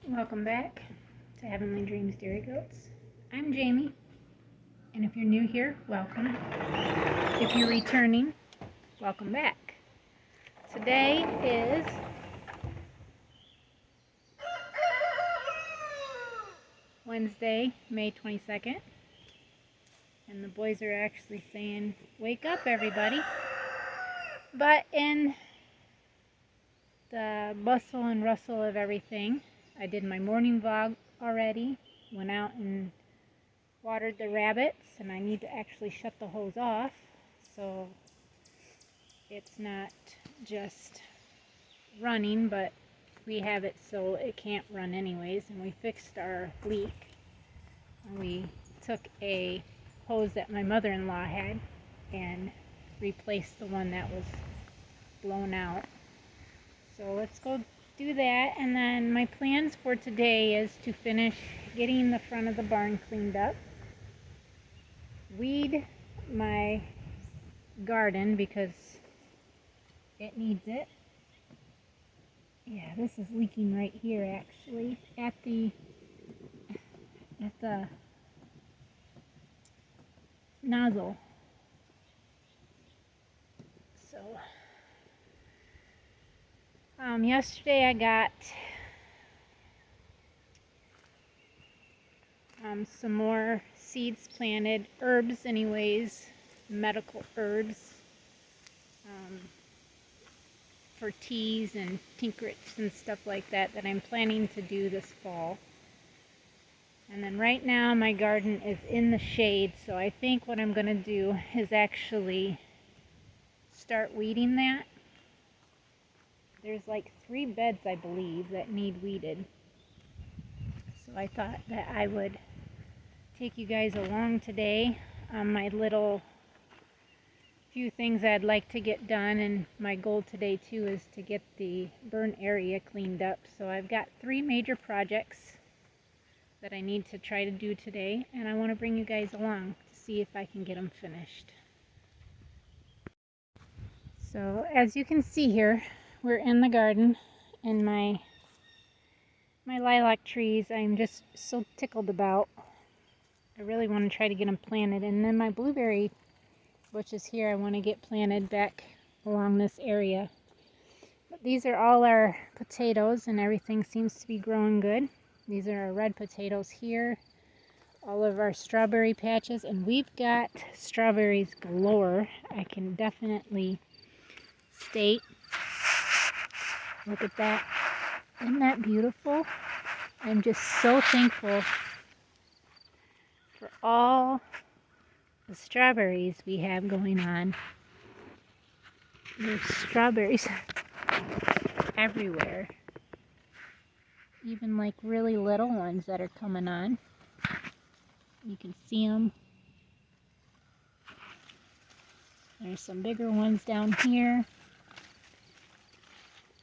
Welcome back to Heavenly Dreams Dairy Goats. I'm Jamie, and if you're new here, welcome. If you're returning, welcome back. Today is Wednesday, May 22nd, and the boys are actually saying, "Wake up, everybody." But in the bustle and rustle of everything, I did my morning vlog already, went out and watered the rabbits, and I need to actually shut the hose off so it's not just running, but we have it so it can't run anyways. And we fixed our leak, and we took a hose that my mother-in-law had and replaced the one that was blown out. So let's go do that. And then my plans for today is to finish getting the front of the barn cleaned up, weed my garden because it needs it. Yeah, this is leaking right here actually at the nozzle. So yesterday I got some more seeds planted, herbs anyways, medical herbs, for teas and tinctures and stuff like that I'm planning to do this fall. And then right now my garden is in the shade, so I think what I'm going to do is actually start weeding that. There's like 3 beds, I believe, that need weeded. So I thought that I would take you guys along today on my little few things I'd like to get done. And my goal today too is to get the burn area cleaned up. So I've got 3 major projects that I need to try to do today, and I want to bring you guys along to see if I can get them finished. So as you can see here, we're in the garden, and my lilac trees I'm just so tickled about. I really want to try to get them planted. And then my blueberry bushes here I want to get planted back along this area. But these are all our potatoes, and everything seems to be growing good. These are our red potatoes here, all of our strawberry patches, and we've got strawberries galore. I can definitely state. Look at that. Isn't that beautiful? I'm just so thankful for all the strawberries we have going on. There's strawberries everywhere. Even like really little ones that are coming on. You can see them. There's some bigger ones down here.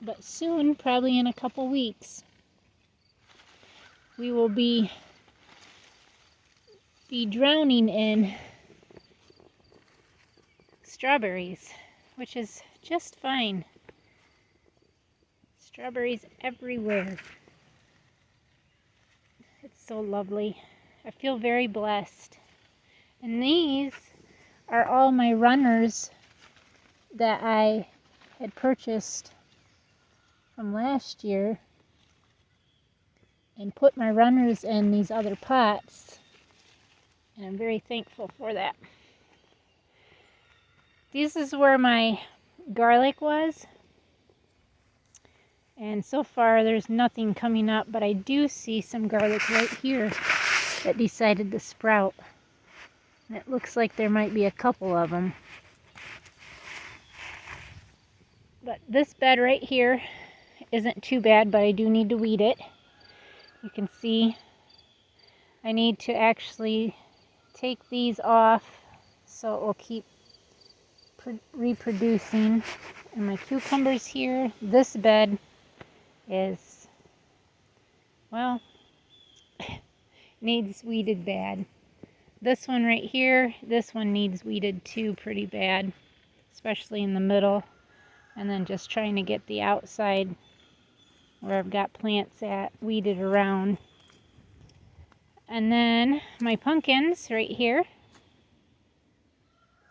But soon, probably in a couple weeks, we will be drowning in strawberries, which is just fine. Strawberries everywhere. It's so lovely. I feel very blessed. And these are all my runners that I had purchased from last year and put my runners in these other pots, and I'm very thankful for that. This is where my garlic was, and so far there's nothing coming up, but I do see some garlic right here that decided to sprout. And it looks like there might be a couple of them. But this bed right here isn't too bad, but I do need to weed it. You can see I need to actually take these off so it will keep reproducing. And my cucumbers here, this bed is, well, needs weeded bad. This one right here, this one needs weeded too pretty bad, especially in the middle. And then just trying to get the outside where I've got plants at weeded around. And then my pumpkins right here.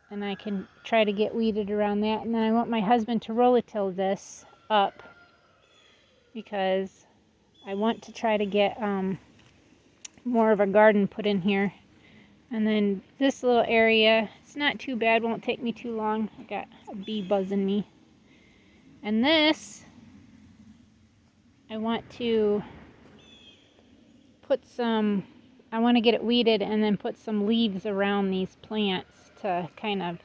And I can try to get weeded around that. And then I want my husband to roll-a-till this up because I want to try to get more of a garden put in here. And then this little area, it's not too bad, won't take me too long. I got a bee buzzing me. And this, I want to put some, I want to get it weeded and then put some leaves around these plants to kind of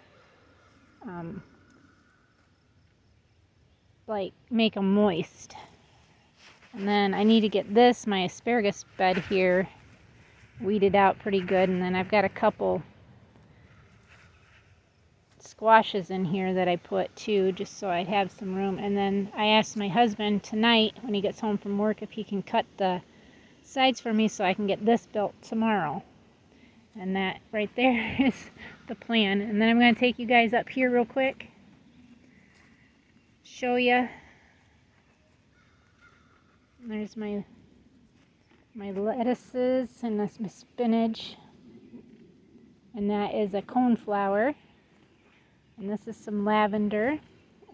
like make them moist. And then I need to get this, my asparagus bed here, weeded out pretty good. And then I've got a couple squashes in here that I put too, just so I'd have some room. And then I asked my husband tonight when he gets home from work if he can cut the sides for me so I can get this built tomorrow. And that right there is the plan. And then I'm going to take you guys up here real quick, show you. There's my lettuces and that's my spinach. And that is a coneflower. And this is some lavender.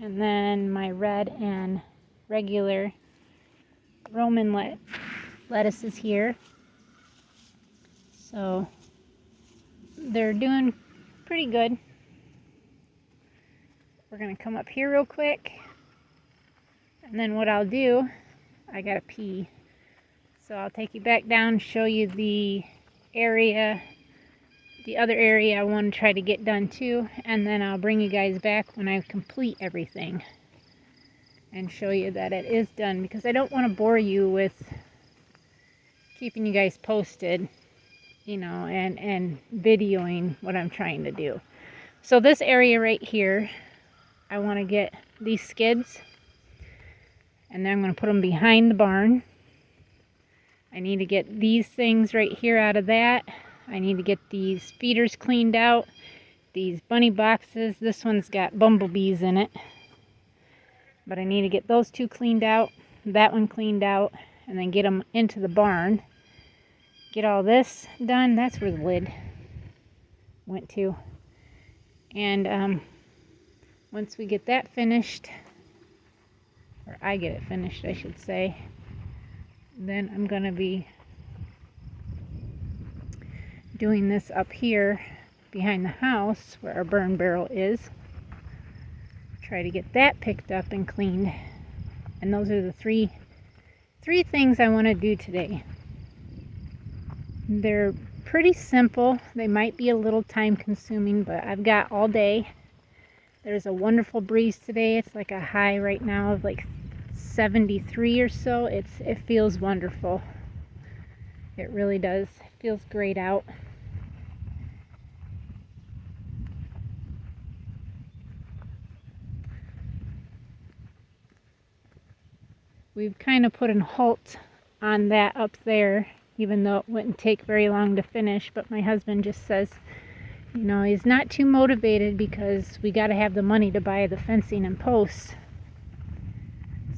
And then my red and regular Roman lettuces here. So they're doing pretty good. We're going to come up here real quick. And then what I'll do, I gotta pee. So I'll take you back down, show you the area, the other area I want to try to get done too. And then I'll bring you guys back when I complete everything and show you that it is done, because I don't want to bore you with keeping you guys posted, you know, and videoing what I'm trying to do. So this area right here, I want to get these skids, and then I'm going to put them behind the barn. I need to get these things right here out of that. I need to get these feeders cleaned out, these bunny boxes. This one's got bumblebees in it, but I need to get those two cleaned out, that one cleaned out, and then get them into the barn. Get all this done. That's where the lid went to. And once we get that finished, or I get it finished, I should say, then I'm going to be doing this up here behind the house where our burn barrel is. Try to get that picked up and cleaned. And those are the three things I want to do today. They're pretty simple. They might be a little time consuming, but I've got all day. There's a wonderful breeze today. It's like a high right now of like 73 or so. It feels wonderful. It really does. It feels great out. We've kind of put a halt on that up there, even though it wouldn't take very long to finish. But my husband just says, you know, he's not too motivated because we got to have the money to buy the fencing and posts.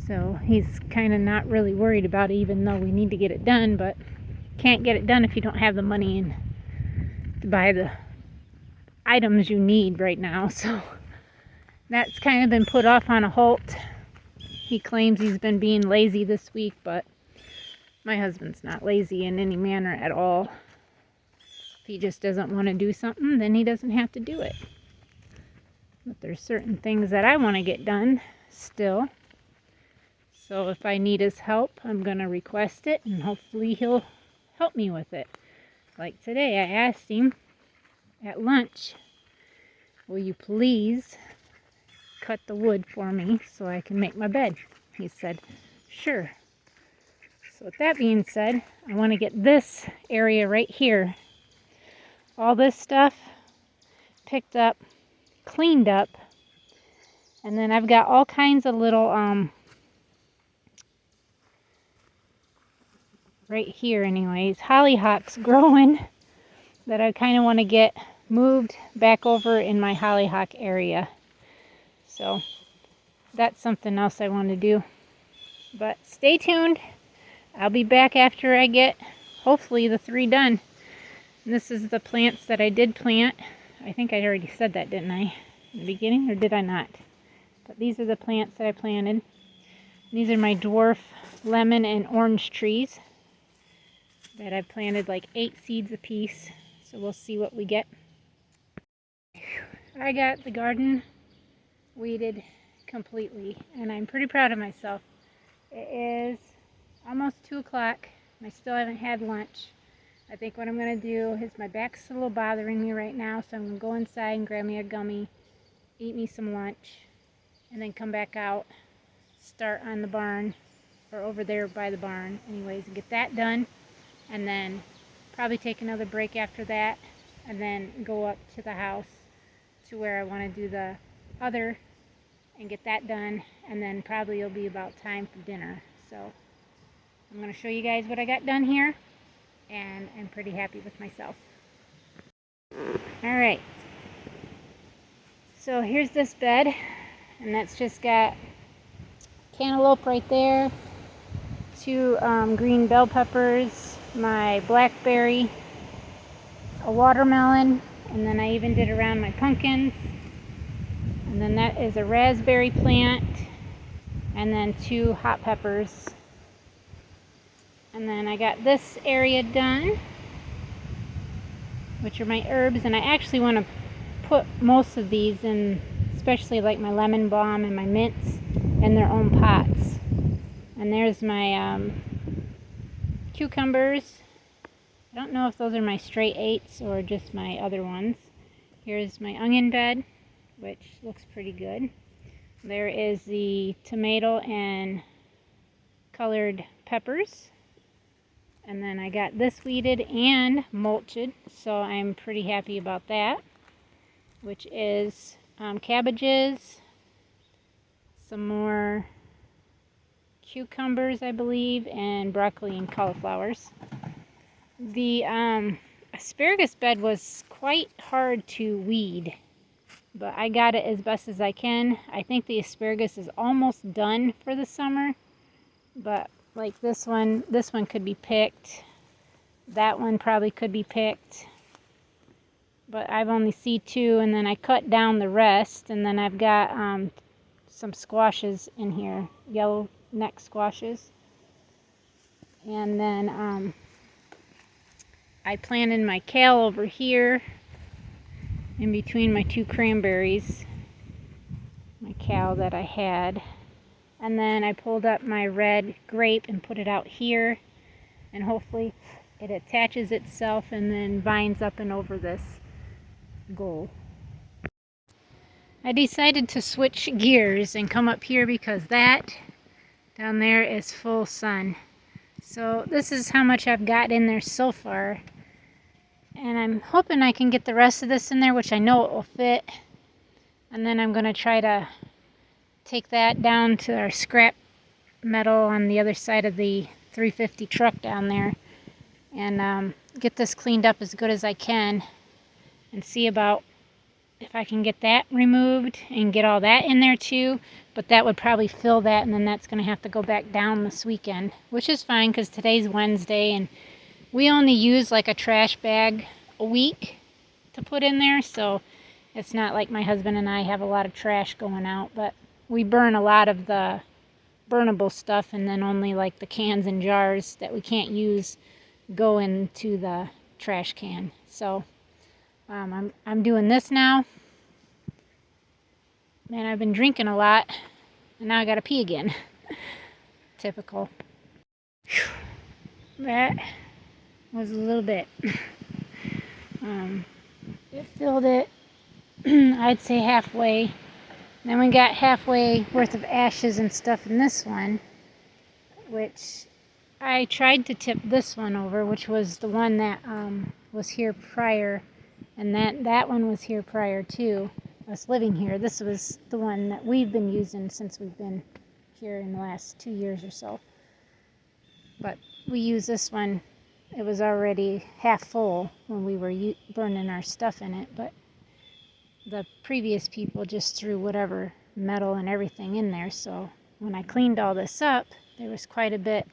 So he's kind of not really worried about it, even though we need to get it done. But can't get it done if you don't have the money and to buy the items you need right now. So that's kind of been put off on a halt. He claims he's been being lazy this week, but my husband's not lazy in any manner at all. If he just doesn't want to do something, then he doesn't have to do it. But there's certain things that I want to get done still. So if I need his help, I'm going to request it, and hopefully he'll help me with it. Like today, I asked him at lunch, will you please cut the wood for me so I can make my bed? He said, sure. So with that being said, I want to get this area right here, all this stuff picked up, cleaned up, and then I've got all kinds of little right here anyways, hollyhocks growing that I kind of want to get moved back over in my hollyhock area. So that's something else I want to do. But stay tuned. I'll be back after I get, hopefully, the 3 done. And this is the plants that I did plant. I think I already said that, didn't I? In the beginning, or did I not? But these are the plants that I planted. These are my dwarf lemon and orange trees that I've planted like 8 seeds apiece. So we'll see what we get. I got the garden weeded completely, and I'm pretty proud of myself. It is almost 2 o'clock, and I still haven't had lunch. I think what I'm going to do is, my back's a little bothering me right now, so I'm going to go inside and grab me a gummy, eat me some lunch, and then come back out, start on the barn, or over there by the barn anyways, and get that done, and then probably take another break after that, and then go up to the house to where I want to do the other and get that done, and then probably it'll be about time for dinner. So I'm going to show you guys what I got done here, and I'm pretty happy with myself. Alright, so here's this bed, and that's just got cantaloupe right there, 2 green bell peppers, my blackberry, a watermelon, and then I even did around my pumpkins, and then that is a raspberry plant, and then 2 hot peppers. And then I got this area done, which are my herbs, and I actually want to put most of these in, especially like my lemon balm and my mints, in their own pots. And there's my cucumbers. I don't know if those are my straight 8s or just my other ones. Here's my onion bed, which looks pretty good. There is the tomato and colored peppers. And then I got this weeded and mulched, so I'm pretty happy about that, which is cabbages, some more cucumbers, I believe, and broccoli and cauliflowers. The asparagus bed was quite hard to weed, but I got it as best as I can. I think the asparagus is almost done for the summer, but like this one could be picked. That one probably could be picked. But I've only seen 2, and then I cut down the rest, and then I've got some squashes in here, yellow neck squashes. And then I planted my kale over here in between my 2 cranberries, my kale that I had. And then I pulled up my red grape and put it out here, and hopefully it attaches itself and then vines up and over this goal. I decided to switch gears and come up here because that down there is full sun. So this is how much I've got in there so far, and I'm hoping I can get the rest of this in there, which I know it will fit. And then I'm going to try to take that down to our scrap metal on the other side of the 350 truck down there, and get this cleaned up as good as I can, and see about if I can get that removed and get all that in there too. But that would probably fill that, and then that's going to have to go back down this weekend, which is fine because today's Wednesday and we only use like a trash bag a week to put in there, so it's not like my husband and I have a lot of trash going out. But we burn a lot of the burnable stuff, and then only like the cans and jars that we can't use go into the trash can. So I'm doing this now. Man, I've been drinking a lot, and now I gotta pee again. Typical. That was a little bit. It filled it, I'd say halfway. Then we got halfway worth of ashes and stuff in this one, which I tried to tip this one over, which was the one that was here prior, and that one was here prior to us living here. This was the one that we've been using since we've been here in the last 2 years or so. But we use this one. It was already half full when we were burning our stuff in it, but the previous people just threw whatever metal and everything in there. So when I cleaned all this up, There was quite a bit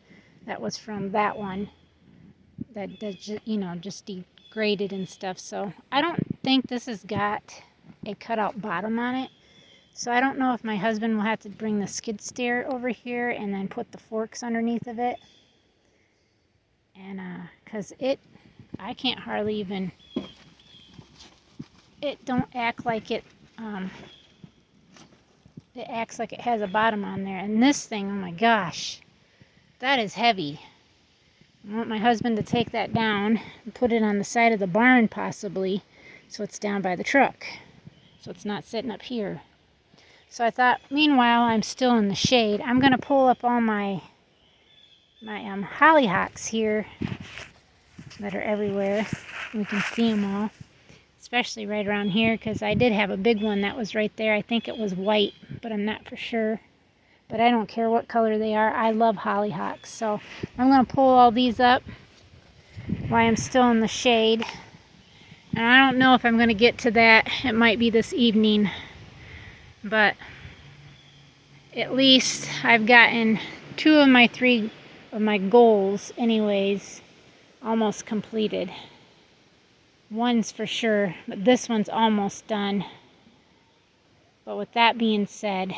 that was from that one that just degraded and stuff. So I don't think this has got a cutout bottom on it. So I don't know if my husband will have to bring the skid steer over here and then put the forks underneath of it. And because I can't hardly even, it don't act like it acts like it has a bottom on there. And this thing, oh my gosh, that is heavy. I want my husband to take that down and put it on the side of the barn possibly, so it's down by the truck, so it's not sitting up here. So I thought, meanwhile I'm still in the shade, I'm going to pull up all my hollyhocks here that are everywhere. We can see them all, especially right around here, because I did have a big one that was right there. I think it was white, but I'm not for sure. But I don't care what color they are. I love hollyhocks. So I'm going to pull all these up while I'm still in the shade. And I don't know if I'm going to get to that. It might be this evening. But at least I've gotten 2 of my 3 of my goals anyways almost completed. One's for sure, but this one's almost done. But with that being said,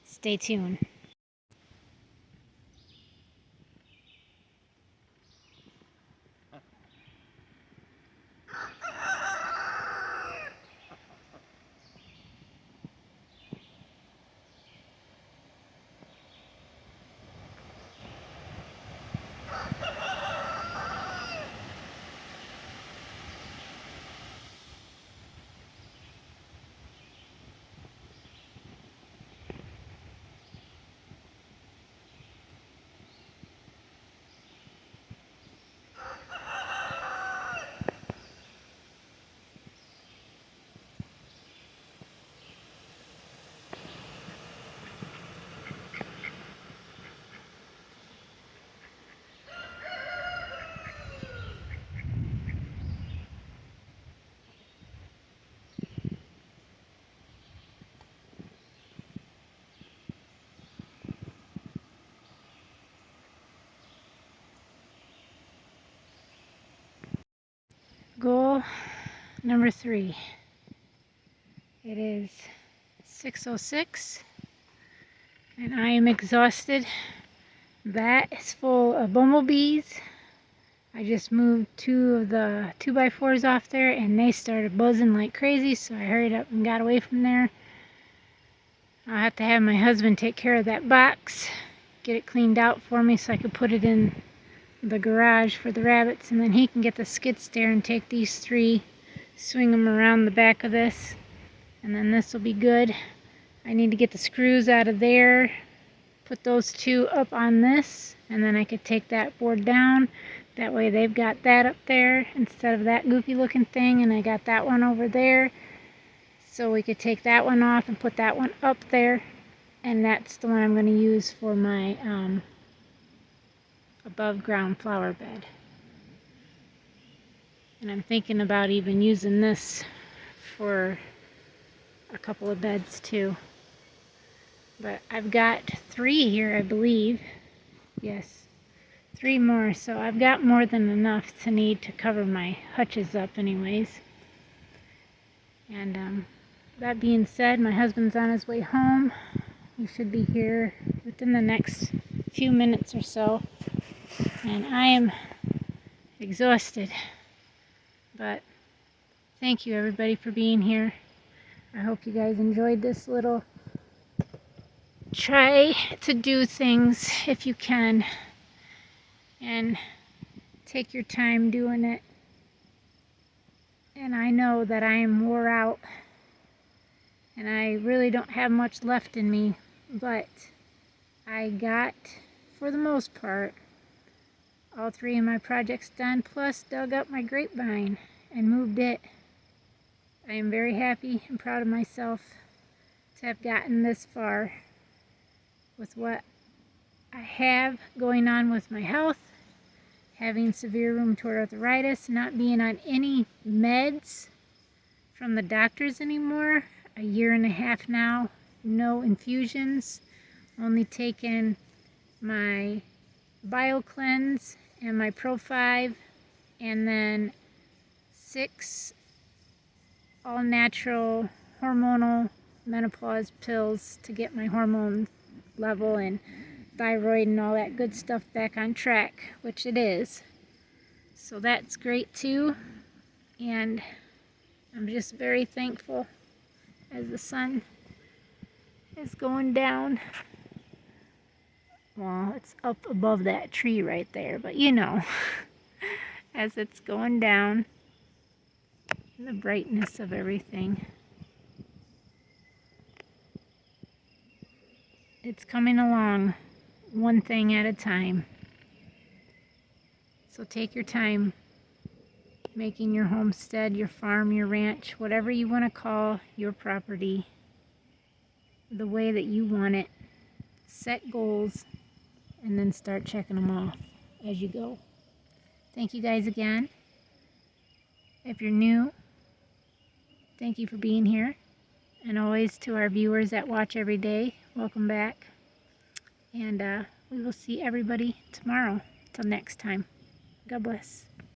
stay tuned. Goal number 3. It is 6:06 and I am exhausted. That is full of bumblebees. I just moved 2 of the 2x4s off there and they started buzzing like crazy, so I hurried up and got away from there. I'll have to have my husband take care of that box, get it cleaned out for me so I could put it in the garage for the rabbits, and then he can get the skid steer and take these 3, swing them around the back of this, and then this will be good. I need to get the screws out of there, put those 2 up on this, and then I could take that board down. That way they've got that up there instead of that goofy looking thing, and I got that one over there, so we could take that one off and put that one up there, and that's the one I'm going to use for my above ground flower bed. And I'm thinking about even using this for a couple of beds too. But I've got 3 here, I believe. Yes, 3 more, so I've got more than enough to need to cover my hutches up anyways. And that being said, my husband's on his way home. He should be here within the next few minutes or so. And I am exhausted. But thank you everybody for being here. I hope you guys enjoyed this little try to do things if you can. And take your time doing it. And I know that I am wore out. And I really don't have much left in me. But I got, for the most part, all 3 of my projects done, plus dug up my grapevine and moved it. I am very happy and proud of myself to have gotten this far with what I have going on with my health, having severe rheumatoid arthritis, not being on any meds from the doctors anymore, a 1.5 years now, no infusions, only taking my BioCleanse and my Pro 5, and then 6 all-natural hormonal menopause pills to get my hormone level and thyroid and all that good stuff back on track, which it is. So that's great too, and I'm just very thankful as the sun is going down. Well, it's up above that tree right there, but you know, as it's going down, the brightness of everything. It's coming along one thing at a time. So take your time making your homestead, your farm, your ranch, whatever you want to call your property, the way that you want it. Set goals and then start checking them off as you go. Thank you guys again. If you're new, thank you for being here. And always to our viewers that watch every day, welcome back. And we will see everybody tomorrow. Till next time. God bless.